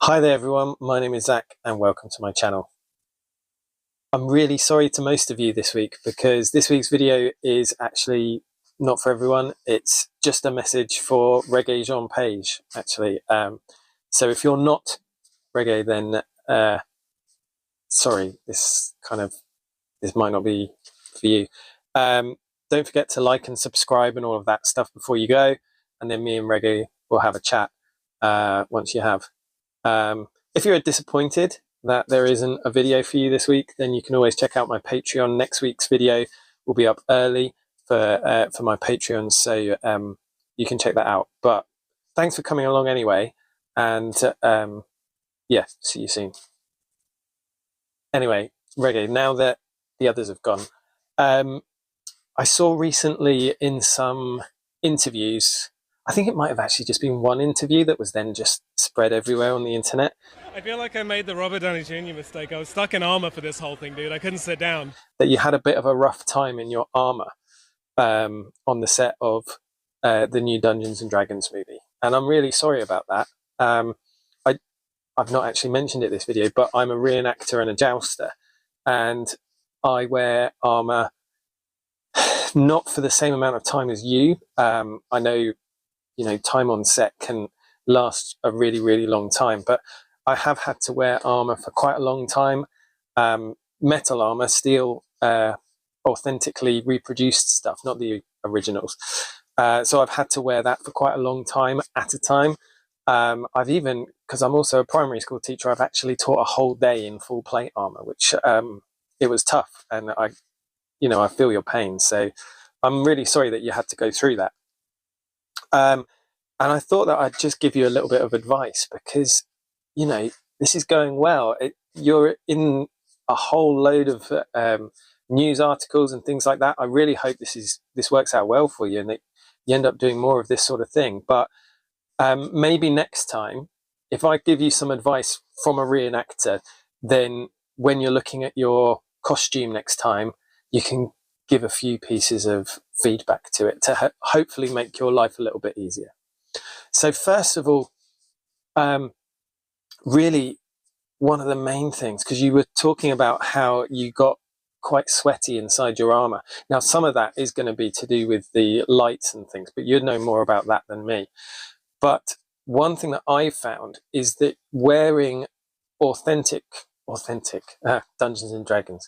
Hi there everyone, my name is Zach and welcome to my channel. I'm really sorry to most of you this week because this week's video is actually not for everyone. It's just a message for Rege Jean Page actually. So if you're not Reggae, then sorry, this might not be for you. Don't forget to like and subscribe and all of that stuff before you go, and then me and Reggae will have a chat once you have. If you're disappointed that there isn't a video for you this week, then you can always check out my Patreon. Next week's video will be up early for my Patreon, so you can check that out. But thanks for coming along anyway, and yeah, see you soon. Anyway, Reggae, now that the others have gone, I saw recently in some interviews, I think it might have actually just been one interview that was then just spread everywhere on the internet. I feel like I made the Robert Downey Jr. mistake. I was stuck in armor for this whole thing, dude. I couldn't sit down. That you had a bit of a rough time in your armor on the set of the new Dungeons and Dragons movie. And I'm really sorry about that. I've not actually mentioned it this video, but I'm a reenactor and a jouster. And I wear armor not for the same amount of time as you. I know, time on set can last a really, really long time, but I have had to wear armor for quite a long time. Metal armor, steel, authentically reproduced stuff, not the originals. So I've had to wear that for quite a long time at a time. I've even, because I'm also a primary school teacher, I've actually taught a whole day in full plate armor, which it was tough, and I feel your pain. So I'm really sorry that you had to go through that. And I thought that I'd just give you a little bit of advice because, this is going well. You're in a whole load of news articles and things like that. I really hope this works out well for you and that you end up doing more of this sort of thing. But maybe next time, if I give you some advice from a reenactor, then when you're looking at your costume next time, you can give a few pieces of feedback to it to hopefully make your life a little bit easier. So first of all, really one of the main things, because you were talking about how you got quite sweaty inside your armor. Now, some of that is going to be to do with the lights and things, but you'd know more about that than me. But one thing that I found is that wearing authentic Dungeons and Dragons,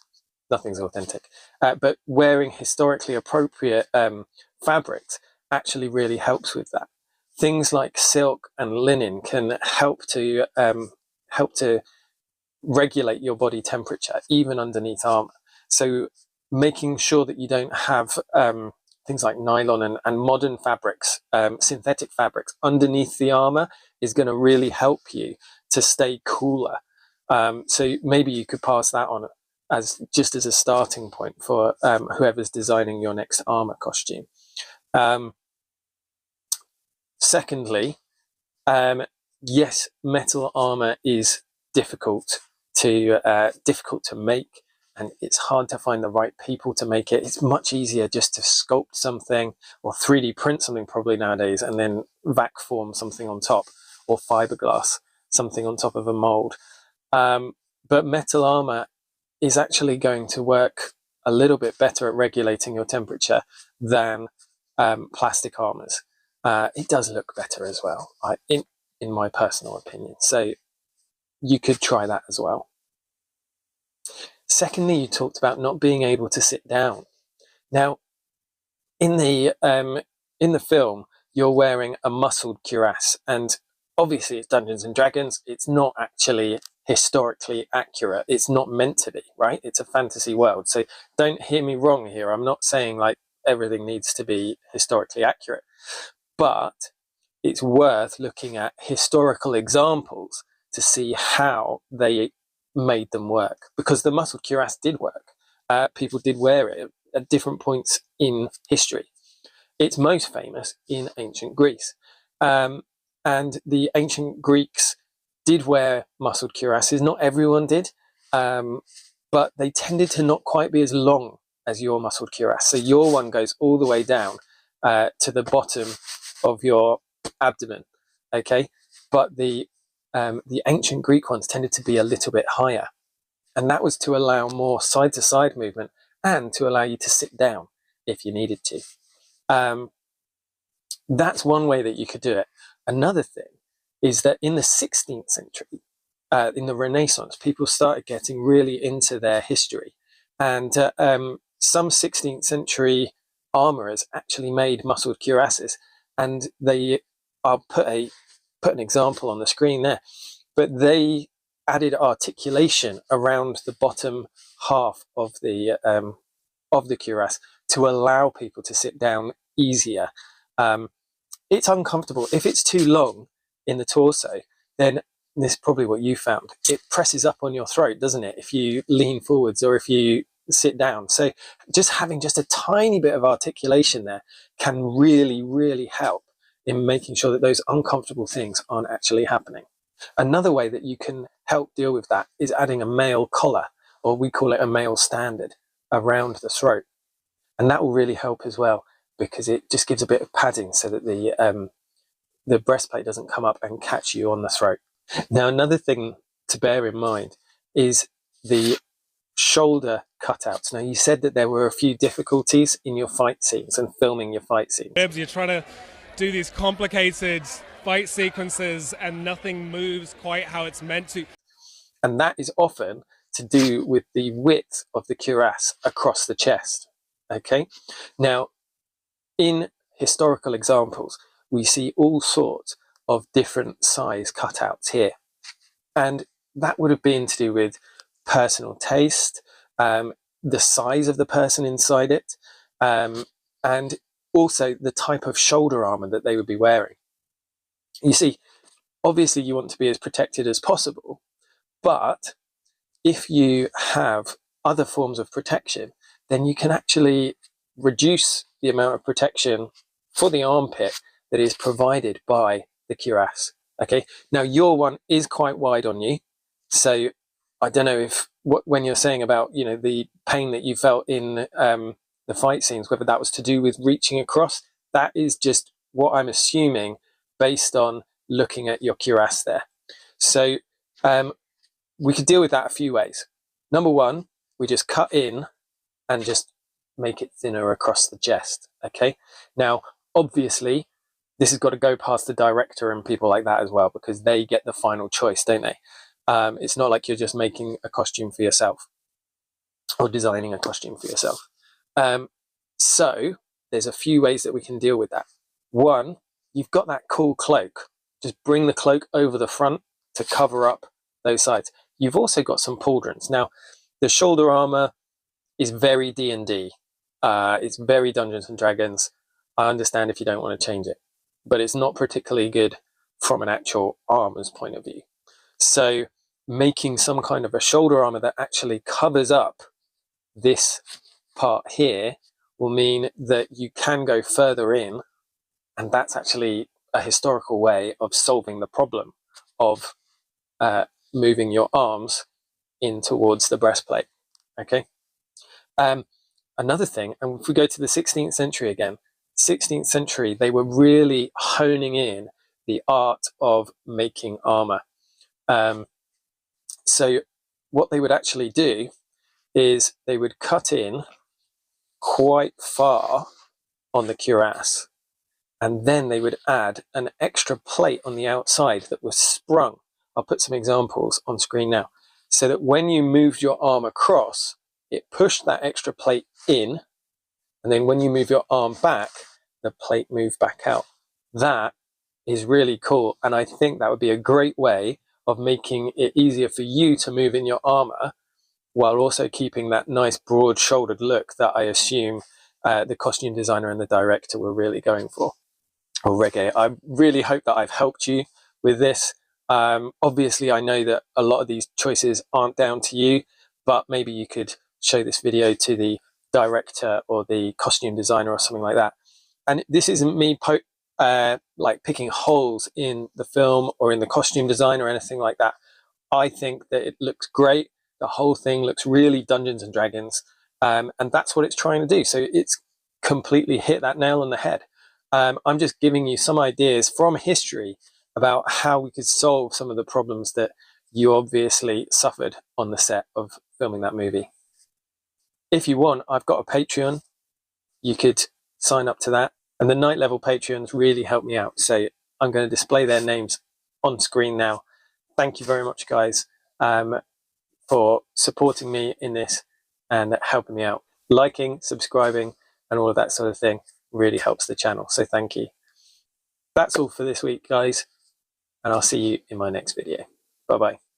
nothing's authentic, but wearing historically appropriate fabrics actually really helps with that. Things like silk and linen can help to regulate your body temperature even underneath armor. So making sure that you don't have things like nylon and modern fabrics, synthetic fabrics underneath the armor is going to really help you to stay cooler. So maybe you could pass that on as a starting point for whoever's designing your next armor costume. Secondly, yes, metal armor is difficult to make, and it's hard to find the right people to make it. It's much easier just to sculpt something or 3D print something probably nowadays and then vac form something on top, or fiberglass something on top of a mold. But metal armor is actually going to work a little bit better at regulating your temperature than plastic armors. It does look better as well, in my personal opinion. So you could try that as well. Secondly, you talked about not being able to sit down. Now, in the film, you're wearing a muscled cuirasse, and obviously it's Dungeons and Dragons. It's not actually historically accurate. It's not meant to be, right? It's a fantasy world. So don't hear me wrong here. I'm not saying like everything needs to be historically accurate, but it's worth looking at historical examples to see how they made them work, because the muscled cuirasse did work. People did wear it at different points in history. It's most famous in ancient Greece. And the ancient Greeks did wear muscled cuirasses. Not everyone did, but they tended to not quite be as long as your muscled cuirasse. So your one goes all the way down to the bottom of your abdomen, okay? But the the ancient Greek ones tended to be a little bit higher. And that was to allow more side-to-side movement and to allow you to sit down if you needed to. That's one way that you could do it. Another thing is that in the 16th century, in the Renaissance, people started getting really into their history. And some 16th century armourers actually made muscled cuirasses. And I'll put an example on the screen there, but they added articulation around the bottom half of the cuirass to allow people to sit down easier. It's uncomfortable. If it's too long in the torso, then this is probably what you found. It presses up on your throat, doesn't it? If you lean forwards or if you sit down. So just having just a tiny bit of articulation there can really, really help in making sure that those uncomfortable things aren't actually happening. Another way that you can help deal with that is adding a male collar, or we call it a male standard, around the throat. And that will really help as well, because it just gives a bit of padding so that the breastplate doesn't come up and catch you on the throat. Now, another thing to bear in mind is the shoulder cutouts. Now, you said that there were a few difficulties in your fight scenes and filming your fight scenes. You're trying to do these complicated fight sequences and nothing moves quite how it's meant to. And that is often to do with the width of the cuirass across the chest. Okay. Now, in historical examples, we see all sorts of different size cutouts here. And that would have been to do with personal taste, the size of the person inside it, and also the type of shoulder armor that they would be wearing. You see, obviously you want to be as protected as possible, but if you have other forms of protection, then you can actually reduce the amount of protection for the armpit that is provided by the cuirass. Okay, now your one is quite wide on you, so I don't know if when you're saying about the pain that you felt in the fight scenes, whether that was to do with reaching across. That is just what I'm assuming based on looking at your cuirass there. So we could deal with that a few ways. Number one, we just cut in and just make it thinner across the chest. Okay, now obviously this has got to go past the director and people like that as well, because they get the final choice, don't they? It's not like you're just making a costume for yourself or designing a costume for yourself. So there's a few ways that we can deal with that. One, you've got that cool cloak. Just bring the cloak over the front to cover up those sides. You've also got some pauldrons. Now, the shoulder armor is very D&D. It's very Dungeons and Dragons. I understand if you don't want to change it, but it's not particularly good from an actual armor's point of view. So making some kind of a shoulder armor that actually covers up this part here will mean that you can go further in, and that's actually a historical way of solving the problem of moving your arms in towards the breastplate. Okay. Another thing, and if we go to the 16th century again, 16th century, they were really honing in the art of making armor. So what they would actually do is they would cut in quite far on the cuirass, and then they would add an extra plate on the outside that was sprung. I'll put some examples on screen now, so that when you moved your arm across, it pushed that extra plate in, and then when you move your arm back, the plate moved back out. That is really cool, and I think that would be a great way of making it easier for you to move in your armor, while also keeping that nice broad-shouldered look that I assume the costume designer and the director were really going for. Or Regé, I really hope that I've helped you with this. Obviously, I know that a lot of these choices aren't down to you, but maybe you could show this video to the director or the costume designer or something like that. And this isn't me like picking holes in the film or in the costume design or anything like that. I think that it looks great. The whole thing looks really Dungeons and Dragons, and that's what it's trying to do. So it's completely hit that nail on the head. I'm just giving you some ideas from history about how we could solve some of the problems that you obviously suffered on the set of filming that movie. If you want, I've got a Patreon. You could sign up to that. And the night level Patreons really help me out. So I'm going to display their names on screen now. Thank you very much, guys, for supporting me in this and helping me out. Liking, subscribing, and all of that sort of thing really helps the channel. So thank you. That's all for this week, guys. And I'll see you in my next video. Bye-bye.